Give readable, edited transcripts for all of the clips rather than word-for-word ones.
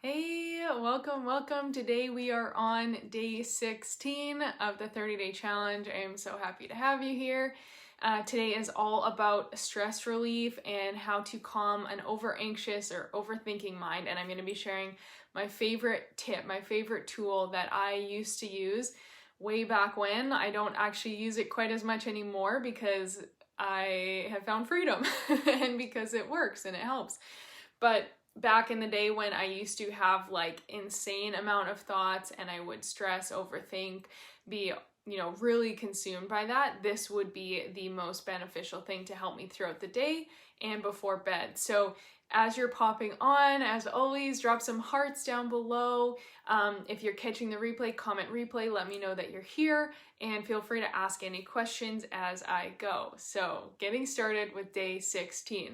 Hey, welcome. Today we are on day 16 of the 30-day challenge. I am so happy to have you here. Today is all about stress relief and how to calm an over-anxious or overthinking mind. And I'm going to be sharing my favorite tip, my favorite tool that I used to use way back when. I don't actually use it quite as much anymore because I have found freedom and because it works and it helps. But back in the day when I used to have like insane amount of thoughts and I would stress, overthink, be, really consumed by that, this would be the most beneficial thing to help me throughout the day and before bed. So as you're popping on, as always, drop some hearts down below. If you're catching the replay, comment replay, let me know that you're here, and feel free to ask any questions as I go. So getting started with day 16.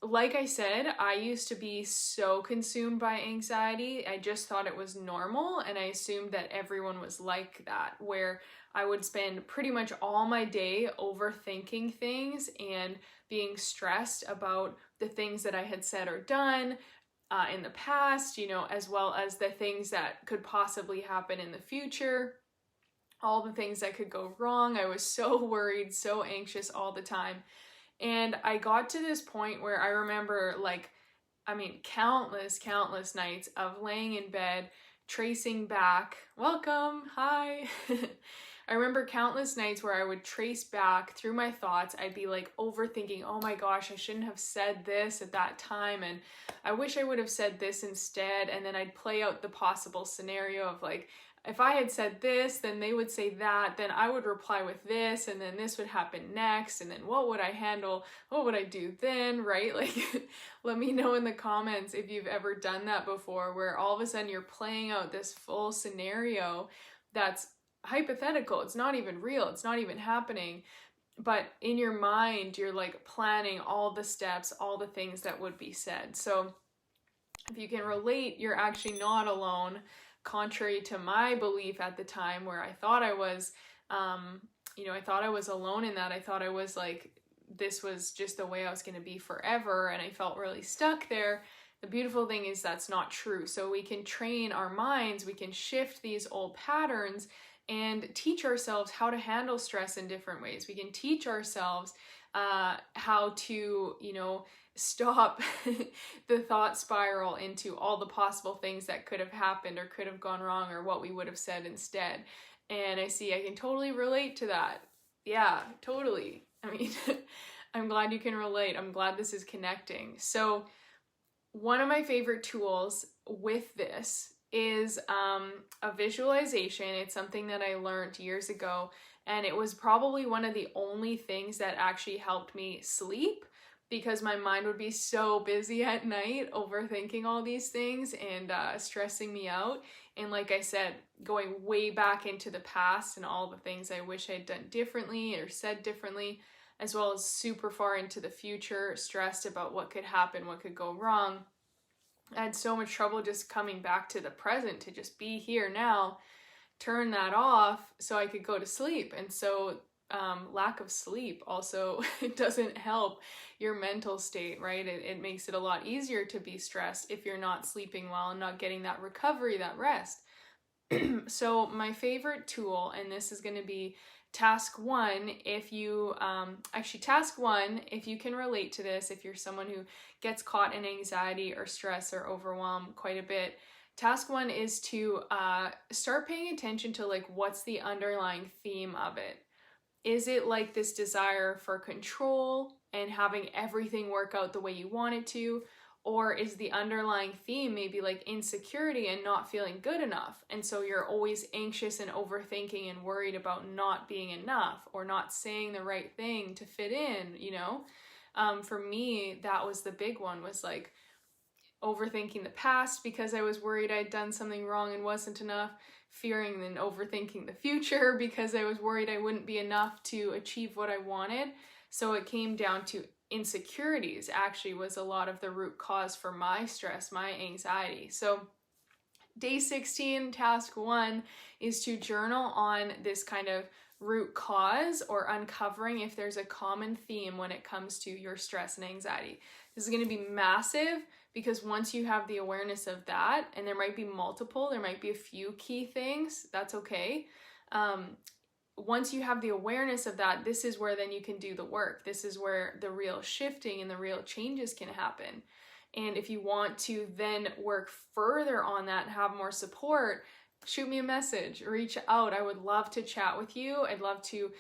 Like I said, I used to be so consumed by anxiety. I just thought it was normal, and I assumed that everyone was like that, where I would spend pretty much all my day overthinking things and being stressed about the things that I had said or done in the past, as well as the things that could possibly happen in the future, all the things that could go wrong. I was so worried, so anxious all the time. And I got to this point where I remember countless nights of laying in bed, tracing back, welcome, hi. I remember countless nights where I would trace back through my thoughts. I'd be like overthinking, oh my gosh, I shouldn't have said this at that time, and I wish I would have said this instead. And then I'd play out the possible scenario of like, if I had said this, then they would say that, then I would reply with this, and then this would happen next, and then what would I handle? What would I do then, right? Like, let me know in the comments if you've ever done that before, where all of a sudden you're playing out this full scenario that's hypothetical. It's not even real. It's not even happening. But in your mind, you're like planning all the steps, all the things that would be said. So if you can relate, you're actually not alone. Contrary to my belief at the time, where I thought I was, I thought I was alone in that. I thought I was like, this was just the way I was going to be forever, and I felt really stuck there. The beautiful thing is that's not true. So we can train our minds, we can shift these old patterns and teach ourselves how to handle stress in different ways. We can teach ourselves how to, stop the thought spiral into all the possible things that could have happened or could have gone wrong, or what we would have said instead. And I can totally relate to that. Yeah, totally. I mean, I'm glad you can relate. I'm glad this is connecting. So one of my favorite tools with this is a visualization. It's something that I learned years ago, and it was probably one of the only things that actually helped me sleep, because my mind would be so busy at night overthinking all these things and stressing me out. And like I said, going way back into the past and all the things I wish I'd done differently or said differently, as well as super far into the future, stressed about what could happen, what could go wrong. I had so much trouble just coming back to the present, to just be here now, turn that off so I could go to sleep. And so lack of sleep also doesn't help your mental state, right? It makes it a lot easier to be stressed if you're not sleeping well and not getting that recovery, that rest. So my favorite tool, and this is going to be task one, if you can relate to this, if you're someone who gets caught in anxiety or stress or overwhelm quite a bit, task one is to start paying attention to like, what's the underlying theme of it? Is it like this desire for control and having everything work out the way you want it to? Or is the underlying theme maybe like insecurity and not feeling good enough? And so you're always anxious and overthinking and worried about not being enough or not saying the right thing to fit in, For me, that was the big one, was like overthinking the past because I was worried I'd done something wrong and wasn't enough, fearing and overthinking the future because I was worried I wouldn't be enough to achieve what I wanted. So it came down to insecurities actually was a lot of the root cause for my stress, my anxiety. So day 16, task one, is to journal on this kind of root cause or uncovering if there's a common theme when it comes to your stress and anxiety. This is going to be massive because once you have the awareness of that, and there might be multiple, there might be a few key things, that's okay. Once you have the awareness of that, this is where then you can do the work. This is where the real shifting and the real changes can happen. And if you want to then work further on that and have more support, shoot me a message, reach out. I would love to chat with you. I'd love to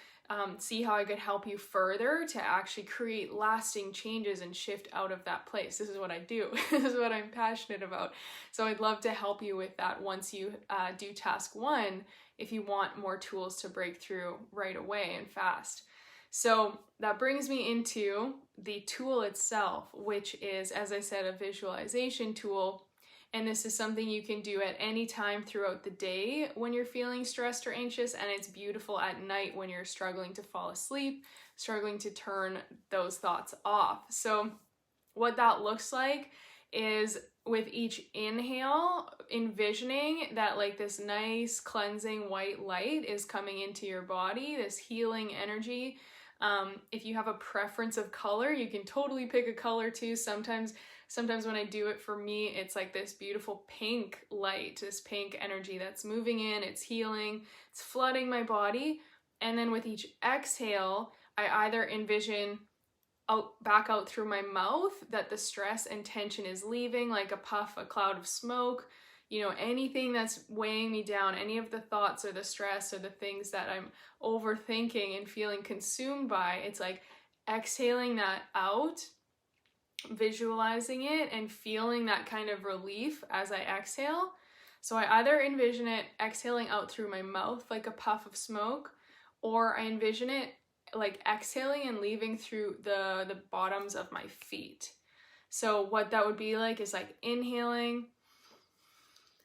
see how I could help you further to actually create lasting changes and shift out of that place. This is what I do. This is what I'm passionate about. So I'd love to help you with that once you do task 1, if you want more tools to break through right away and fast. So that brings me into the tool itself, which is, as I said, a visualization tool. And this is something you can do at any time throughout the day when you're feeling stressed or anxious, and it's beautiful at night when you're struggling to fall asleep, struggling to turn those thoughts off. So what that looks like is, with each inhale, envisioning that like this nice cleansing white light is coming into your body, this healing energy. If you have a preference of color, you can totally pick a color too. Sometimes when I do it, for me, it's like this beautiful pink light, this pink energy that's moving in, it's healing, it's flooding my body. And then with each exhale, I either envision back out through my mouth that the stress and tension is leaving, like a puff, a cloud of smoke, anything that's weighing me down, any of the thoughts or the stress or the things that I'm overthinking and feeling consumed by, it's like exhaling that out, visualizing it and feeling that kind of relief as I exhale. So I either envision it exhaling out through my mouth like a puff of smoke, or I envision it like exhaling and leaving through the bottoms of my feet. So what that would be like is like inhaling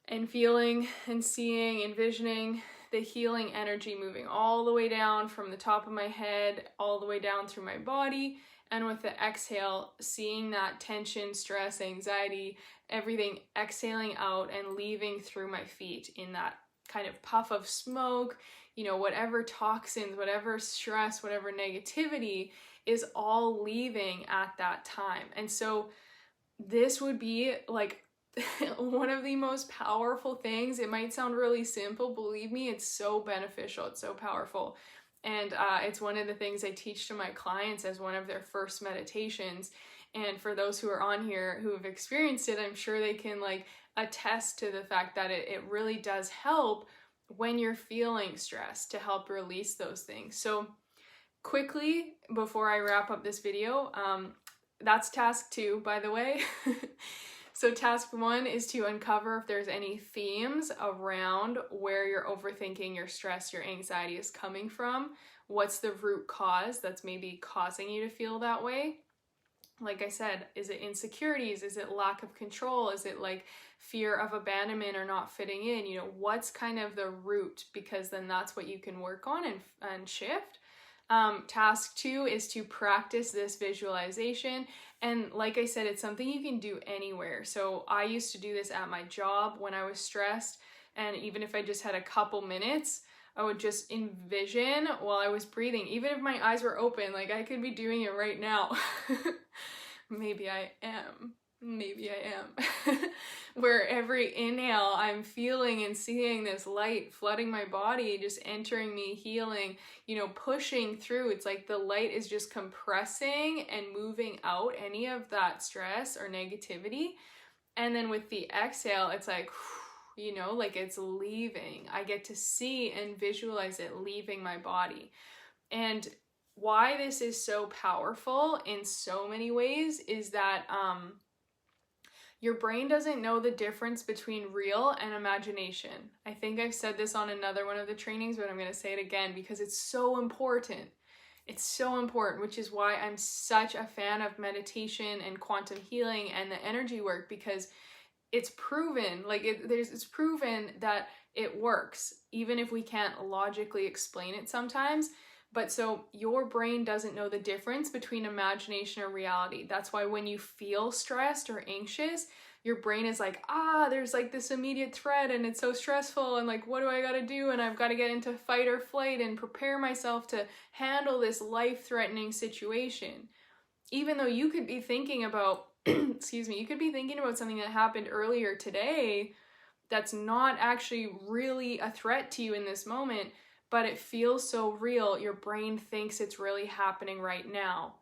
and feeling and seeing, envisioning the healing energy moving all the way down from the top of my head, all the way down through my body. And with the exhale, seeing that tension, stress, anxiety, everything exhaling out and leaving through my feet in that kind of puff of smoke, whatever toxins, whatever stress, whatever negativity is all leaving at that time. And so this would be like one of the most powerful things. It might sound really simple. Believe me, it's so beneficial. It's so powerful. And it's one of the things I teach to my clients as one of their first meditations. And for those who are on here who have experienced it, I'm sure they can like attest to the fact that it really does help when you're feeling stressed to help release those things. So quickly, before I wrap up this video, that's task 2, by the way. So task 1 is to uncover if there's any themes around where your overthinking, your stress, your anxiety is coming from. What's the root cause that's maybe causing you to feel that way? Like I said, is it insecurities? Is it lack of control? Is it like fear of abandonment or not fitting in? What's kind of the root? Because then that's what you can work on and shift. Task 2 is to practice this visualization. And like I said, it's something you can do anywhere. So I used to do this at my job when I was stressed. And even if I just had a couple minutes, I would just envision while I was breathing, even if my eyes were open, like I could be doing it right now. Maybe I am. Where every inhale, I'm feeling and seeing this light flooding my body, just entering me, healing, pushing through. It's like the light is just compressing and moving out any of that stress or negativity. And then with the exhale, it's like, like it's leaving. I get to see and visualize it leaving my body. And why this is so powerful in so many ways is that your brain doesn't know the difference between real and imagination. I think I've said this on another one of the trainings, but I'm going to say it again because it's so important. It's so important, which is why I'm such a fan of meditation and quantum healing and the energy work, because it's proven, it's proven that it works, even if we can't logically explain it sometimes. But so your brain doesn't know the difference between imagination or reality. That's why when you feel stressed or anxious, your brain is like, there's like this immediate threat and it's so stressful and like, what do I gotta do? And I've got to get into fight or flight and prepare myself to handle this life-threatening situation. Even though you could be thinking about, excuse me, you could be thinking about something that happened earlier today that's not actually really a threat to you in this moment, but it feels so real, your brain thinks it's really happening right now.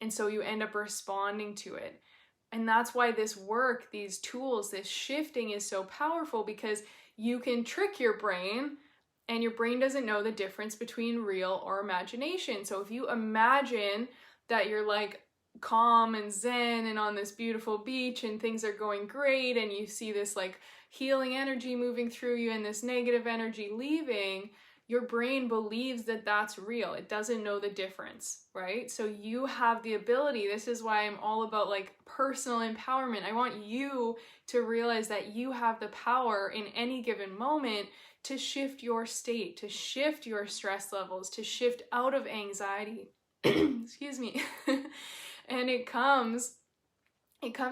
And so you end up responding to it. And that's why this work, these tools, this shifting is so powerful, because you can trick your brain and your brain doesn't know the difference between real or imagination. So if you imagine that you're like calm and zen and on this beautiful beach and things are going great and you see this like healing energy moving through you and this negative energy leaving, your brain believes that that's real. It doesn't know the difference, right? So you have the ability. This is why I'm all about like personal empowerment. I want you to realize that you have the power in any given moment to shift your state, to shift your stress levels, to shift out of anxiety. Excuse me. And it comes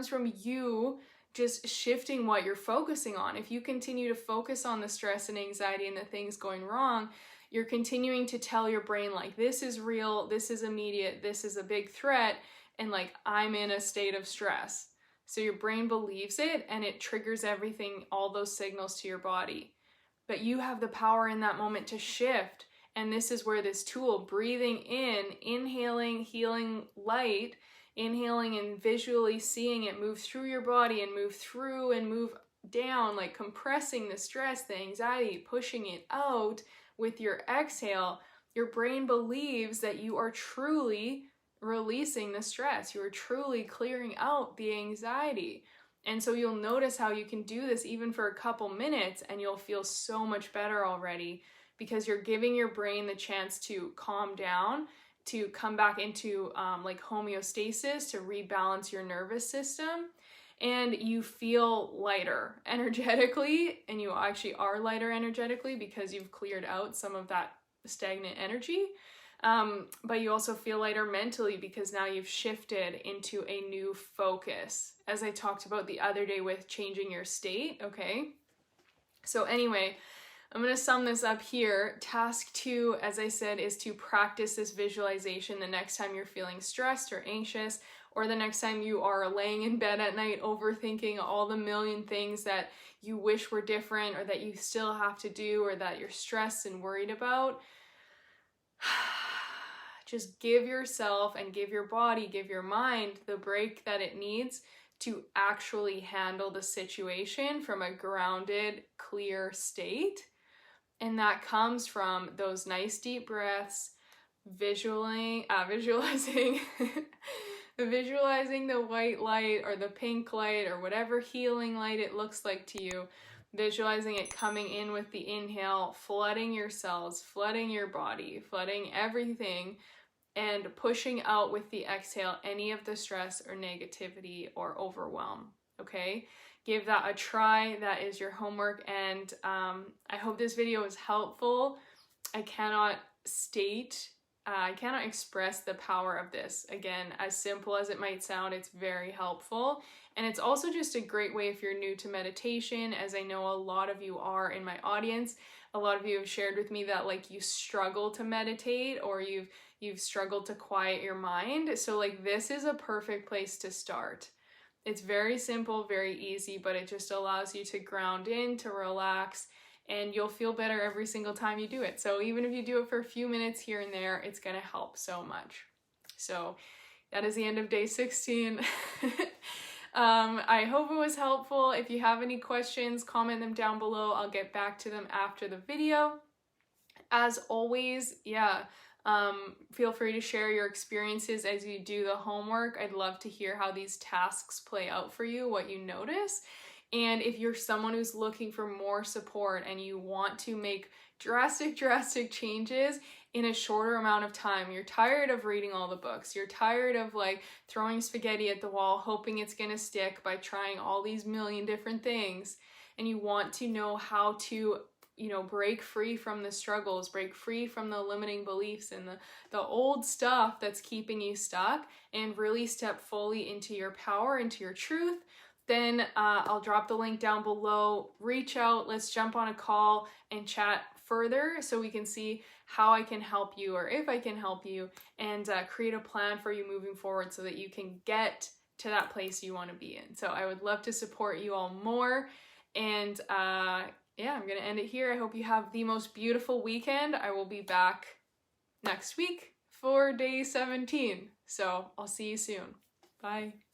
from you just shifting what you're focusing on. If you continue to focus on the stress and anxiety and the things going wrong, you're continuing to tell your brain like, this is real, this is immediate, this is a big threat, and like, I'm in a state of stress. So your brain believes it and it triggers everything, all those signals to your body. But you have the power in that moment to shift. And this is where this tool, breathing in, inhaling, healing light, inhaling and visually seeing it move through your body and move through and move down, like compressing the stress, the anxiety, pushing it out with your exhale, your brain believes that you are truly releasing the stress. You are truly clearing out the anxiety. And so you'll notice how you can do this even for a couple minutes and you'll feel so much better already, because you're giving your brain the chance to calm down, to come back into like homeostasis, to rebalance your nervous system, and you feel lighter energetically, and you actually are lighter energetically because you've cleared out some of that stagnant energy, but you also feel lighter mentally because now you've shifted into a new focus, as I talked about the other day with changing your state, okay? So anyway, I'm going to sum this up here. Task 2, as I said, is to practice this visualization the next time you're feeling stressed or anxious, or the next time you are laying in bed at night overthinking all the million things that you wish were different or that you still have to do or that you're stressed and worried about. Just give yourself and give your body, give your mind the break that it needs to actually handle the situation from a grounded, clear state. And that comes from those nice deep breaths, visualizing visualizing the white light or the pink light or whatever healing light it looks like to you, visualizing it coming in with the inhale, flooding your cells, flooding your body, flooding everything, and pushing out with the exhale any of the stress or negativity or overwhelm, okay? Give that a try. That is your homework, and I hope this video was helpful. I cannot express the power of this. Again, as simple as it might sound, it's very helpful, and it's also just a great way if you're new to meditation, as I know a lot of you are in my audience. A lot of you have shared with me that like you struggle to meditate or you've struggled to quiet your mind. So like this is a perfect place to start. It's very simple, very easy, but it just allows you to ground in, to relax, and you'll feel better every single time you do it. So even if you do it for a few minutes here and there, it's going to help so much. So that is the end of day 16. I hope it was helpful. If you have any questions, comment them down below. I'll get back to them after the video. As always, feel free to share your experiences as you do the homework. I'd love to hear how these tasks play out for you, what you notice. And if you're someone who's looking for more support and you want to make drastic changes in a shorter amount of time, you're tired of reading all the books, you're tired of like throwing spaghetti at the wall, hoping it's gonna stick by trying all these million different things, and you want to know how to break free from the struggles, break free from the limiting beliefs and the old stuff that's keeping you stuck, and really step fully into your power, into your truth, then I'll drop the link down below. Reach out, let's jump on a call and chat further so we can see how I can help you, or if I can help you, and create a plan for you moving forward so that you can get to that place you want to be in. So I would love to support you all more. And yeah, I'm going to end it here. I hope you have the most beautiful weekend. I will be back next week for day 17. So I'll see you soon. Bye.